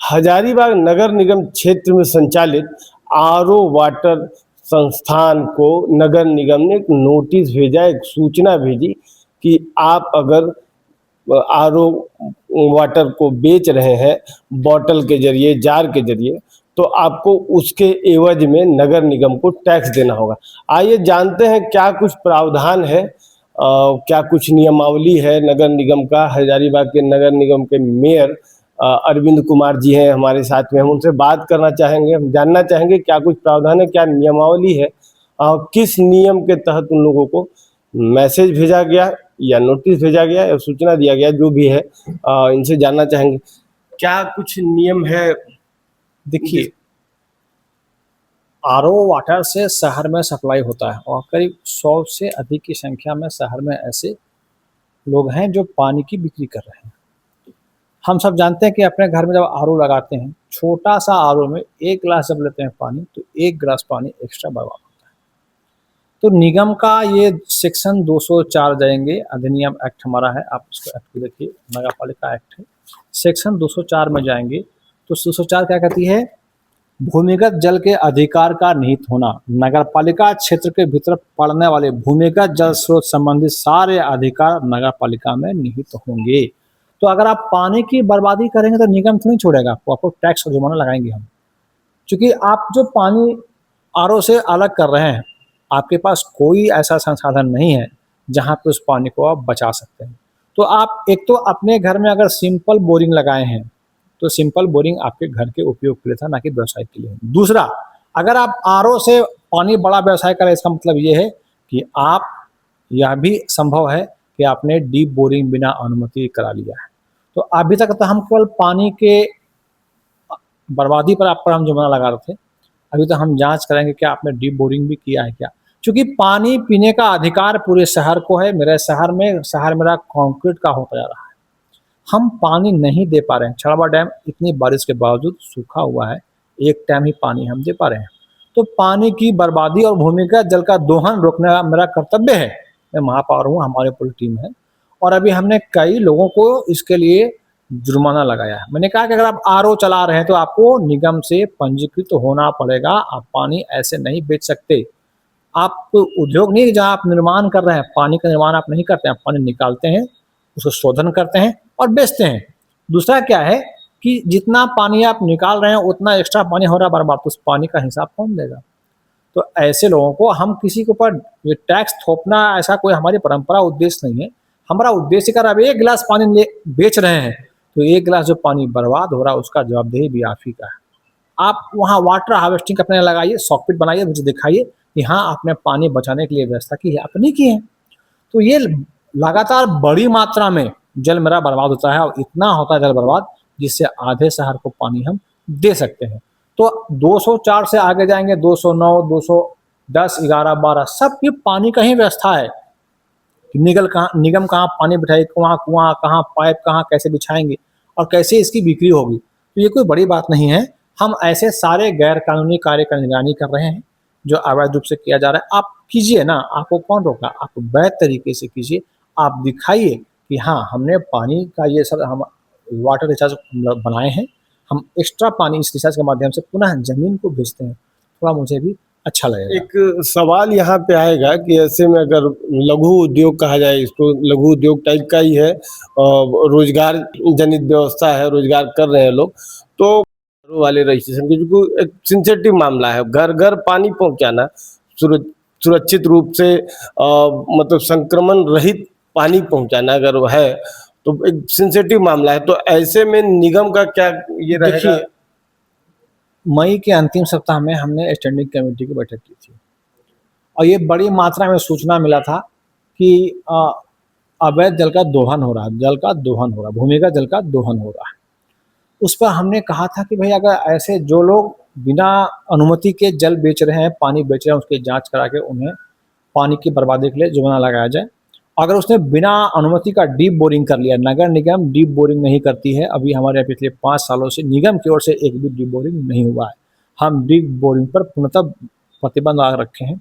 हजारीबाग नगर निगम क्षेत्र में संचालित आरओ वाटर संस्थान को नगर निगम ने एक नोटिस भेजा, एक सूचना भेजी कि आप अगर आरओ वाटर को बेच रहे हैं बॉटल के जरिए, जार के जरिए, तो आपको उसके एवज में नगर निगम को टैक्स देना होगा। आइए जानते हैं क्या कुछ प्रावधान है, क्या कुछ नियमावली है नगर निगम का। हजारीबाग के नगर निगम के मेयर अरविंद कुमार जी हैं हमारे साथ में, हम उनसे बात करना चाहेंगे, हम जानना चाहेंगे क्या कुछ प्रावधान है, क्या नियमावली है, किस नियम के तहत उन लोगों को मैसेज भेजा गया या नोटिस भेजा गया या सूचना दिया गया, जो भी है इनसे जानना चाहेंगे क्या कुछ नियम है। देखिए, आरओ वाटर से शहर में सप्लाई होता है और करीब 100 से अधिक की संख्या में शहर में ऐसे लोग हैं जो पानी की बिक्री कर रहे हैं। हम सब जानते हैं कि अपने घर में जब आरओ लगाते हैं, छोटा सा आरओ में 1 गिलास जब लेते हैं पानी, तो 1 गिलास पानी एक्स्ट्रा बर्बाद होता है। तो निगम का ये सेक्शन 204 जाएंगे, अधिनियम एक्ट हमारा है, आप उसको एक्ट देखिए, नगर पालिका एक्ट है, सेक्शन 204 में जाएंगे तो 204 क्या कहती है, भूमिगत जल के अधिकार का निहित होना। नगर पालिका क्षेत्र के भीतर पड़ने वाले भूमिगत जल स्रोत संबंधित सारे अधिकार नगर पालिका में निहित होंगे। तो अगर आप पानी की बर्बादी करेंगे तो निगम तो नहीं छोड़ेगा आपको टैक्स और जुर्माना लगाएंगे हम, क्योंकि आप जो पानी आरओ से अलग कर रहे हैं, आपके पास कोई ऐसा संसाधन नहीं है जहाँ पे उस पानी को आप बचा सकते हैं। तो आप एक तो अपने घर में अगर सिंपल बोरिंग लगाए हैं तो सिंपल बोरिंग आपके घर के उपयोग के लिए था, ना कि व्यवसाय के लिए। दूसरा, अगर आप आरओ से पानी बड़ा व्यवसाय करें, इसका मतलब ये है कि आप, यह भी संभव है कि आपने डीप बोरिंग बिना अनुमति करा लिया है। तो अभी तक तो हम केवल पानी के बर्बादी पर आप पर हम जुर्माना लगा रहे थे, अभी तो हम जांच करेंगे कि आपने डीप बोरिंग भी किया है क्या, क्योंकि पानी पीने का अधिकार पूरे शहर को है। मेरे शहर में, शहर मेरा कंक्रीट का होता जा रहा है, हम पानी नहीं दे पा रहे हैं। छड़वा डैम इतनी बारिश के बावजूद सूखा हुआ है, एक टाइम ही पानी हम दे पा रहे हैं। तो पानी की बर्बादी और भूमिगत जल का दोहन रोकने का मेरा कर्तव्य है। मैं महापौर हूँ, हमारे पूरी टीम है, और अभी हमने कई लोगों को इसके लिए जुर्माना लगाया है। मैंने कहा कि अगर आप आरओ चला रहे हैं तो आपको निगम से पंजीकृत होना पड़ेगा, आप पानी ऐसे नहीं बेच सकते। आप उद्योग नहीं जहाँ आप निर्माण कर रहे हैं, पानी का निर्माण आप नहीं करते हैं, आप पानी निकालते हैं, उसको शोधन करते हैं और बेचते हैं। दूसरा क्या है कि जितना पानी आप निकाल रहे हैं उतना एक्स्ट्रा पानी हो रहा है बर्बाद, तो उस पानी का हिसाब कौन देगा। तो ऐसे लोगों को हम किसी के ऊपर टैक्स थोपना, ऐसा कोई हमारी परंपरा उद्देश्य नहीं है। हमारा उद्देश्य अगर आप 1 गिलास पानी बेच रहे हैं तो 1 गिलास जो पानी बर्बाद हो रहा है उसका जवाबदेही भी आप ही का है। आप वहाँ वाटर हार्वेस्टिंग अपने लगाइए, सॉकेट बनाइए, मुझे दिखाइए कि हाँ आपने पानी बचाने के लिए व्यवस्था की है, अपनी की है। तो ये लगातार बड़ी मात्रा में जल मेरा बर्बाद होता है, और इतना होता है जल बर्बाद जिससे आधे शहर को पानी हम दे सकते हैं। तो 204 से आगे जाएंगे, 209, 210, 11, 12 सब की पानी का ही व्यवस्था है। निगम कहाँ पानी बिठाएगी, कुआं कुआं कहाँ, पाइप कहाँ, कैसे बिछाएंगे और कैसे इसकी बिक्री होगी। तो ये कोई बड़ी बात नहीं है। हम ऐसे सारे गैर कानूनी कार्य का निगरानी कर रहे हैं जो अवैध रूप से किया जा रहा है। आप कीजिए ना, आपको कौन रोका, आप वैध तरीके से कीजिए। आप दिखाइए कि हाँ हमने पानी का ये सब, हम वाटर रिचार्ज बनाए हैं, हम एक्स्ट्रा पानी इस रिचार्ज के माध्यम से पुनः जमीन को भेजते हैं, थोड़ा मुझे भी अच्छा लगेगा। एक सवाल यहाँ पे आएगा कि ऐसे में अगर लघु उद्योग कहा जाए, इसको लघु उद्योग टाइप का ही है, रोजगार जनित व्यवस्था है, रोजगार कर रहे हैं लोग, तो वाले रजिस्ट्रेशन की जो एक सेंसिटिव मामला है, घर घर पानी पहुंचाना, सुरक्षित रूप से मतलब संक्रमण रहित पानी पहुंचाना अगर वो है तो एक सेंसिटिव मामला है। तो ऐसे में निगम का क्या ये रहेगा। मई के अंतिम सप्ताह में हमने स्टैंडिंग कमेटी की बैठक की थी और ये बड़ी मात्रा में सूचना मिला था कि अवैध जल का दोहन हो रहा है, जल का दोहन हो रहा है, भूमिगत जल का दोहन हो रहा है। उस पर हमने कहा था कि भाई अगर ऐसे जो लोग बिना अनुमति के जल बेच रहे हैं, पानी बेच रहे हैं, उसकी जांच करा के उन्हें पानी की बर्बादी के लिए जुर्माना लगाया जाए। अगर उसने बिना अनुमति का डीप बोरिंग कर लिया, नगर निगम डीप बोरिंग नहीं करती है, अभी हमारे पिछले 5 सालों से निगम की ओर से एक भी डीप बोरिंग नहीं हुआ है। हम डीप बोरिंग पर पूर्णतः प्रतिबंध लगा रखे हैं।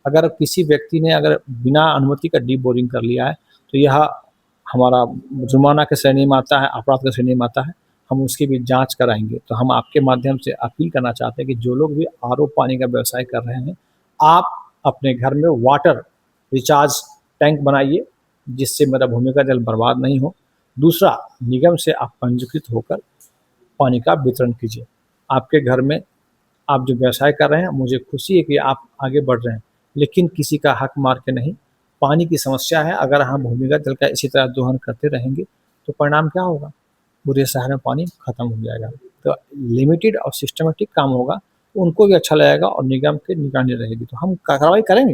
अगर किसी व्यक्ति ने अगर बिना अनुमति का डीप बोरिंग कर लिया है तो यह हमारा जुर्माना के श्रेणी में आता है, अपराध के श्रेणी में आता है। हम उसकी भी जांच कराएंगे। तो हम आपके माध्यम से अपील करना चाहते हैं कि जो लोग भी आरओ पानी का व्यवसाय कर रहे हैं, आप अपने घर में वाटर रिचार्ज टैंक बनाइए, जिससे मेरा भूमि का जल बर्बाद नहीं हो। दूसरा, निगम से आप पंजीकृत होकर पानी का वितरण कीजिए। आपके घर में आप जो व्यवसाय कर रहे हैं, मुझे खुशी है कि आप आगे बढ़ रहे हैं, लेकिन किसी का हक मार के नहीं। पानी की समस्या है, अगर हम भूमिगत जल का इसी तरह दोहन करते रहेंगे तो परिणाम क्या होगा? पूरे शहर में पानी खत्म हो जाएगा। तो लिमिटेड और सिस्टमेटिक काम होगा, उनको भी अच्छा लगेगा और निगम की निगरानी रहेगी, तो हम कार्रवाई करेंगे।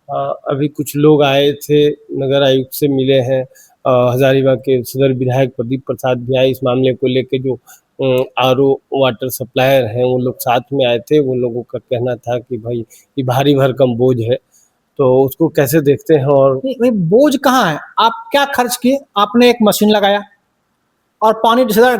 अभी कुछ लोग आए थे, नगर आयुक्त से मिले हैं। हजारीबाग के सदर विधायक प्रदीप प्रसाद भी आए इस मामले को लेके। जो आरओ वाटर सप्लायर हैं वो लोग साथ में आए थे। वो लोगों का कहना था कि भाई ये भारी भरकम बोझ है, तो उसको कैसे देखते हैं? और नहीं भाई, बोझ कहाँ है? आप क्या खर्च किए? आपने एक मशीन लगाया और पानी सीधा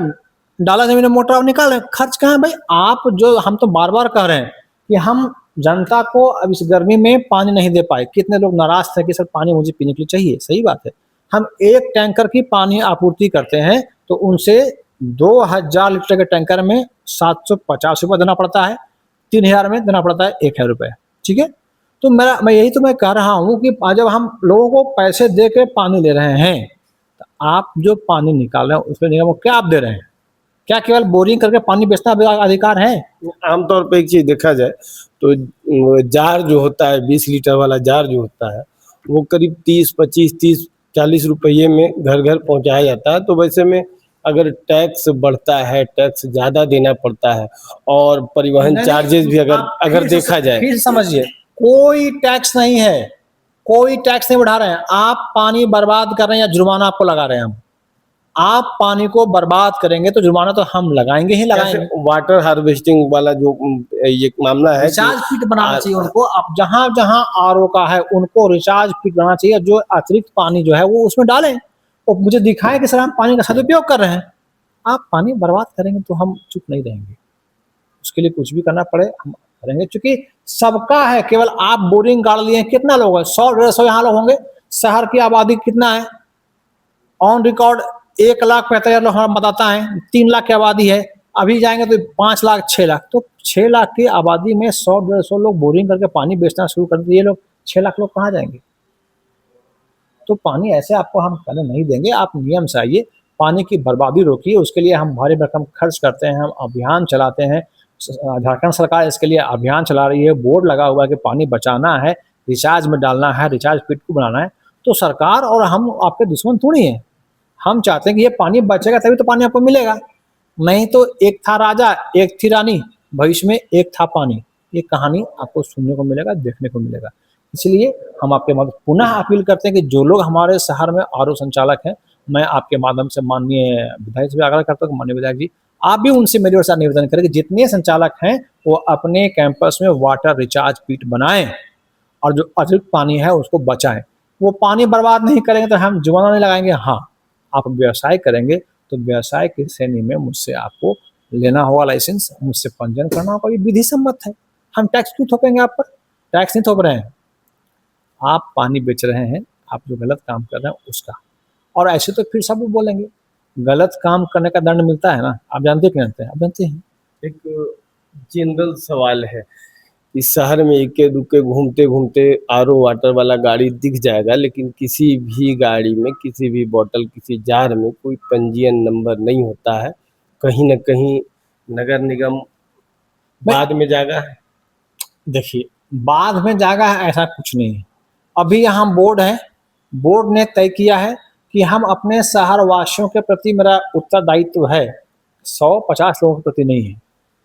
डाला जमीन में, मोटर निकाल रहे हैं। खर्च कहाँ है भाई? आप जो, हम तो बार बार कह रहे हैं कि हम जनता को अब इस गर्मी में पानी नहीं दे पाए। कितने लोग नाराज थे कि सर पानी मुझे पीने के लिए चाहिए। सही बात है, हम एक टैंकर की पानी आपूर्ति करते हैं तो उनसे 2000 लीटर के टैंकर में 750 रुपये देना पड़ता है, 3000 में देना पड़ता है 1000 रुपये। ठीक है, तो मैं यही तो मैं कह रहा हूँ कि जब हम लोगों को पैसे दे के पानी ले रहे हैं, तो आप जो पानी निकाल रहे हैं उसमें निगम को क्या आप दे रहे हैं? क्या केवल बोरिंग करके पानी बेचना अधिकार है? आमतौर पे एक चीज देखा जाए तो जार जो होता है, 20 लीटर वाला जार जो होता है, वो करीब 30 25 30 40 रुपये में घर घर पहुंचाया जाता है। तो वैसे में अगर टैक्स बढ़ता है, टैक्स ज्यादा देना पड़ता है, और परिवहन चार्जेस भी अगर देखा जाए, फिर समझिए, कोई टैक्स नहीं है, कोई टैक्स नहीं बढ़ा रहे हैं। आप पानी बर्बाद कर रहे हैं या जुर्माना आपको लगा रहे हैं हम? आप पानी को बर्बाद करेंगे तो जुर्माना तो हम लगाएंगे ही लगाएंगे। वाटर हार्वेस्टिंग वाला जो ये मामला है, रिचार्ज पिट बनाना चाहिए उनको। अब जहां जहां आरओ का है उनको रिचार्ज पिट बनाना चाहिए, जो अतिरिक्त पानी जो है वो उसमें डालें और मुझे दिखाएं कि सर हम पानी का सदुपयोग कर रहे हैं। आप पानी बर्बाद करेंगे तो हम चुप नहीं रहेंगे, उसके लिए कुछ भी करना पड़े हम करेंगे, क्योंकि सबका है। केवल आप बोरिंग गाड़ लिए, कितना लोग हैं? 100 150 यहाँ लोग होंगे। शहर की आबादी कितना है? ऑन रिकॉर्ड 1,45,000 लोग हमारा बताता है। 3 लाख की आबादी है, अभी जाएंगे तो 5 लाख 6 लाख। तो 6 लाख की आबादी में 100 150 लोग बोरिंग करके पानी बेचना शुरू कर दिए। ये लोग 6 लाख लोग कहाँ जाएंगे? तो पानी ऐसे आपको हम करने नहीं देंगे। आप नियम से आइए, पानी की बर्बादी रोकिए। उसके लिए हम भारी भरकम खर्च करते हैं, हम अभियान चलाते हैं। झारखंड सरकार इसके लिए अभियान चला रही है, बोर्ड लगा हुआ है कि पानी बचाना है, रिचार्ज में डालना है, रिचार्ज पिट को बनाना है। तो सरकार और हम आपके दुश्मन थोड़ी हैं। हम चाहते हैं कि ये पानी बचेगा तभी तो पानी आपको मिलेगा। नहीं तो एक था राजा एक थी रानी, भविष्य में एक था पानी, ये कहानी आपको सुनने को मिलेगा, देखने को मिलेगा। इसलिए हम आपके माध्यम पुनः अपील करते हैं कि जो लोग हमारे शहर में आरओ संचालक हैं, मैं आपके माध्यम से माननीय विधायक से भी आग्रह करता हूँ कि माननीय विधायक जी, आप भी उनसे मेरे ओर से निवेदन करें कि जितने संचालक हैं वो अपने कैंपस में वाटर रिचार्ज पिट बनाएं और जो अतिरिक्त पानी है उसको बचाएं। वो पानी बर्बाद नहीं करेंगे तो हम जुर्माना नहीं लगाएंगे। हाँ, आप व्यवसाय करेंगे तो व्यवसाय की श्रेणी में मुझसे आपको लेना होगा लाइसेंस, मुझसे पंजीयन करना होगा, ये विधि सम्मत है। हम टैक्स क्यों थोपेंगे आप पर? टैक्स नहीं थोप रहे हैं, आप पानी बेच रहे हैं, आप जो गलत काम कर रहे हैं उसका। और ऐसे तो फिर सब बोलेंगे गलत काम करने का दंड मिलता है ना। आप जानते क्यों जानते हैं? आप जानते हैं। एक जनरल सवाल है, इस शहर में इक्के दुक्के घूमते घूमते आरओ वाटर वाला गाड़ी दिख जाएगा, लेकिन किसी भी गाड़ी में, किसी भी बोतल, किसी जार में कोई पंजीयन नंबर नहीं होता है। कहीं न कहीं नगर निगम बाद में जागा है। देखिए, बाद में जागा है ऐसा कुछ नहीं है। अभी यहाँ बोर्ड है, बोर्ड ने तय किया है कि हम अपने शहर वासियों के प्रति, मेरा उत्तरदायित्व है, 150 लोगों के प्रति नहीं है,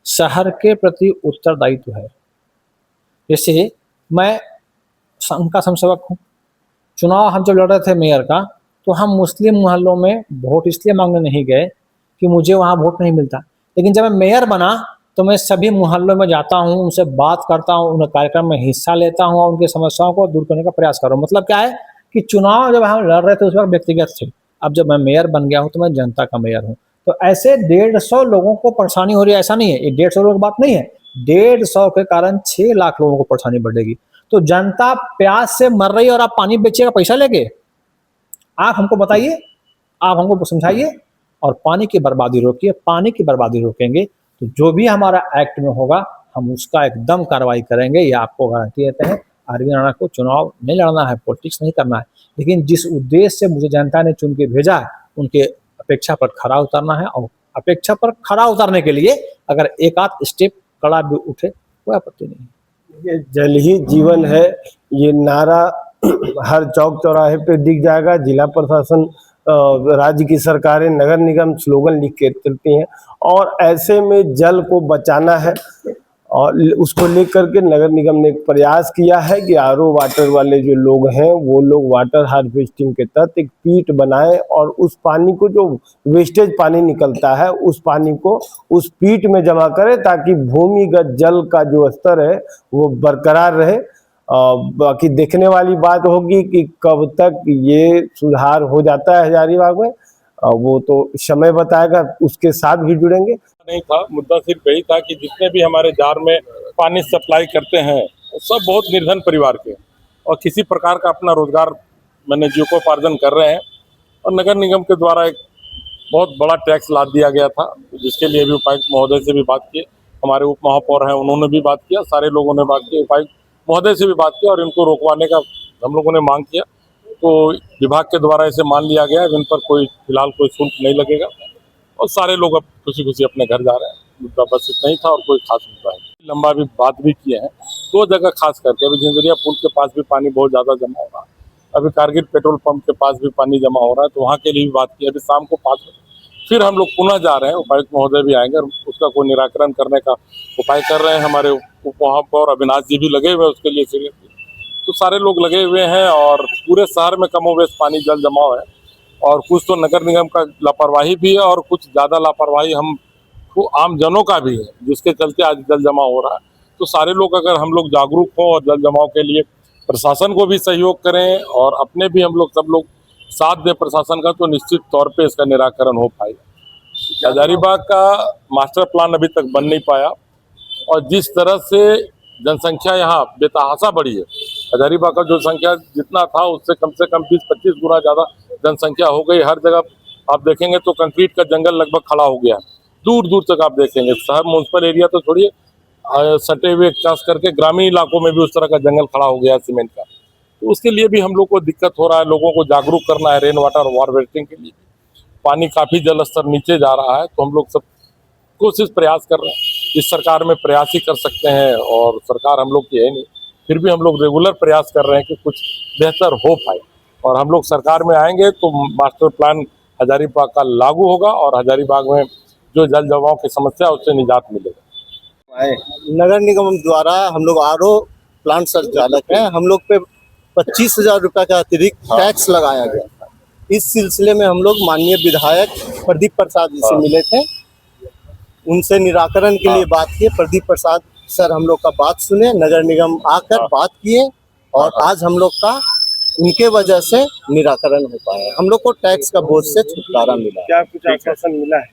शहर के प्रति उत्तरदायित्व है। जैसे मैं संघ का समसेवक हूँ, चुनाव हम जब लड़ रहे थे मेयर का, तो हम मुस्लिम मोहल्लों में वोट इसलिए मांगने नहीं गए कि मुझे वहाँ वोट नहीं मिलता। लेकिन जब मैं मेयर बना तो मैं सभी मोहल्लों में जाता हूँ, उनसे बात करता हूँ, उन कार्यक्रम में हिस्सा लेता हूँ और उनकी समस्याओं को दूर करने का प्रयास कर रहा हूँ। मतलब क्या है कि चुनाव जब हम लड़ रहे थे उस वक्त व्यक्तिगत थे, अब जब मैं मेयर बन गया हूँ तो मैं जनता का मेयर हूँ। तो ऐसे 150 लोगों को परेशानी हो रही है, ऐसा नहीं है। ये 150 लोगों की बात नहीं है, 150 के कारण 6 लाख लोगों को परेशानी बढ़ेगी। तो जनता प्यास से मर रही है और आप पानी बेचिएगा पैसा लेके? आप हमको बताइए, आप हमको समझाइए। और पानी की बर्बादी रोकिए। पानी की बर्बादी रोकेंगे तो जो भी हमारा एक्ट में होगा हम उसका एकदम कार्रवाई करेंगे, ये आपको गारंटी देते हैं। आरवी राणा को चुनाव नहीं लड़ना है, पॉलिटिक्स नहीं करना है, लेकिन जिस उद्देश्य से मुझे जनता ने चुन के भेजा है उनके अपेक्षा पर खरा उतरना है। और अपेक्षा पर खरा उतरने के लिए अगर एक आध स्टेप कड़ा भी उठे कोई आपत्ति नहीं। ये जल ही जीवन है, ये नारा हर चौक चौराहे पे दिख जाएगा। जिला प्रशासन, राज्य की सरकारें, नगर निगम स्लोगन लिख के चलती हैं और ऐसे में जल को बचाना है और उसको लेकर के नगर निगम ने एक प्रयास किया है कि आरओ वाटर वाले जो लोग हैं वो लोग वाटर हार्वेस्टिंग के तहत एक पीट बनाएं और उस पानी को, जो वेस्टेज पानी निकलता है, उस पानी को उस पीट में जमा करें ताकि भूमिगत जल का जो स्तर है वो बरकरार रहे। बाकी देखने वाली बात होगी कि कब तक ये सुधार हो जाता है हजारीबाग में, वो तो समय बताएगा, उसके साथ भी जुड़ेंगे। नहीं था, मुद्दा सिर्फ यही था कि जितने भी हमारे जार में पानी सप्लाई करते हैं वो सब बहुत निर्धन परिवार के और किसी प्रकार का अपना रोजगार मैंने जीविकोपार्जन कर रहे हैं। और नगर निगम के द्वारा एक बहुत बड़ा टैक्स लाद दिया गया था, जिसके लिए भी उपायुक्त महोदय से भी बात की, हमारे उप महापौर हैं उन्होंने भी बात किया, सारे लोगों ने बात की, उपायुक्त महोदय से भी बात की और इनको रोकवाने का हम लोगों ने मांग किया। तो विभाग के द्वारा इसे मान लिया गया, इन पर कोई फिलहाल कोई शुल्क नहीं लगेगा और सारे लोग अब खुशी खुशी अपने घर जा रहे हैं। मुद्दा बस इतना ही था और कोई खास मुद्दा नहीं। लंबा भी बात भी किए हैं, दो जगह खास करके, अभी झंझरिया पुल के पास भी पानी बहुत ज़्यादा जमा हो रहा है, अभी कारगिल पेट्रोल पंप के पास भी पानी जमा हो रहा है, तो वहाँ के लिए भी बात की। अभी शाम को 5 बजे फिर हम लोग पुनः जा रहे हैं, उपायुक्त महोदय भी आएंगे और उसका कोई निराकरण करने का उपाय कर रहे हैं। हमारे उप महापौर अविनाश जी भी लगे हुए हैं उसके लिए सीरियसली, तो सारे लोग लगे हुए हैं और पूरे शहर में कमोबेश पानी जल जमाव है और कुछ तो नगर निगम का लापरवाही भी है और कुछ ज़्यादा लापरवाही हम आम जनों का भी है, जिसके चलते आज जल जमा हो रहा है। तो सारे लोग अगर हम लोग जागरूक हों और जल जमाव के लिए प्रशासन को भी सहयोग करें और अपने भी हम लोग सब लोग साथ दें प्रशासन का, तो निश्चित तौर पे इसका निराकरण हो पाएगा। हजारीबाग का मास्टर प्लान अभी तक बन नहीं पाया और जिस तरह से जनसंख्या यहाँ बेतहाशा बढ़ी है, हजारीबाग का जो संख्या जितना था उससे कम से कम 20-25 गुना ज़्यादा जनसंख्या हो गई। हर जगह आप देखेंगे तो कंक्रीट का जंगल लगभग खड़ा हो गया, दूर दूर तक आप देखेंगे। शहर म्यूनसिपल एरिया तो छोड़िए, सटे हुए खास करके ग्रामीण इलाकों में भी उस तरह का जंगल खड़ा हो गया है सीमेंट का। तो उसके लिए भी हम लोग को दिक्कत हो रहा है, लोगों को जागरूक करना है रेन वाटर हार्वेस्टिंग के लिए। पानी काफ़ी जल स्तर नीचे जा रहा है, तो हम लोग सब कोशिश प्रयास कर रहे हैं। इस सरकार में प्रयास ही कर सकते हैं और सरकार हम लोग की है नहीं, फिर भी हम लोग रेगुलर प्रयास कर रहे हैं कि कुछ बेहतर हो पाए और हम लोग सरकार में आएंगे तो मास्टर प्लान हजारीबाग का लागू होगा और हजारीबाग में जो जल जमाव की समस्या है उससे निजात मिलेगा। नगर निगम द्वारा हम लोग आरओ प्लांट संचालक हैं, हम लोग पे 25,000 रुपये का अतिरिक्त टैक्स लगाया गया था। इस सिलसिले में हम लोग माननीय विधायक प्रदीप प्रसाद जी से मिले थे, उनसे निराकरण के लिए बात किए। प्रदीप प्रसाद सर हम लोग का बात सुने, नगर निगम आकर बात किए और आज हम लोग का उनके वजह से निराकरण हो पाया। हम लोग को टैक्स का बोझ से छुटकारा मिला। क्या कुछ आश्वासन मिला है?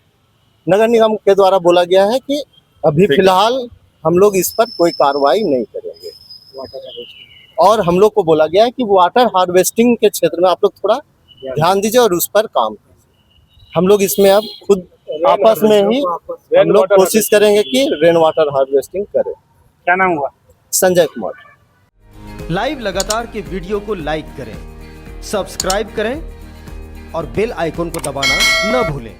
नगर निगम के द्वारा बोला गया है कि अभी फिलहाल हम लोग इस पर कोई कार्रवाई नहीं करेंगे और हम लोग को बोला गया है कि वाटर हार्वेस्टिंग के क्षेत्र में आप लोग थोड़ा ध्यान दीजिए और उस पर काम कीजिए। हम लोग इसमें अब खुद आपस में ही हम लोग कोशिश करेंगे कि रेन वाटर हार्वेस्टिंग करें। क्या नाम हुआ? संजय कुमार। लाइव लगातार के वीडियो को लाइक करें, सब्सक्राइब करें और बेल आइकन को दबाना न भूलें।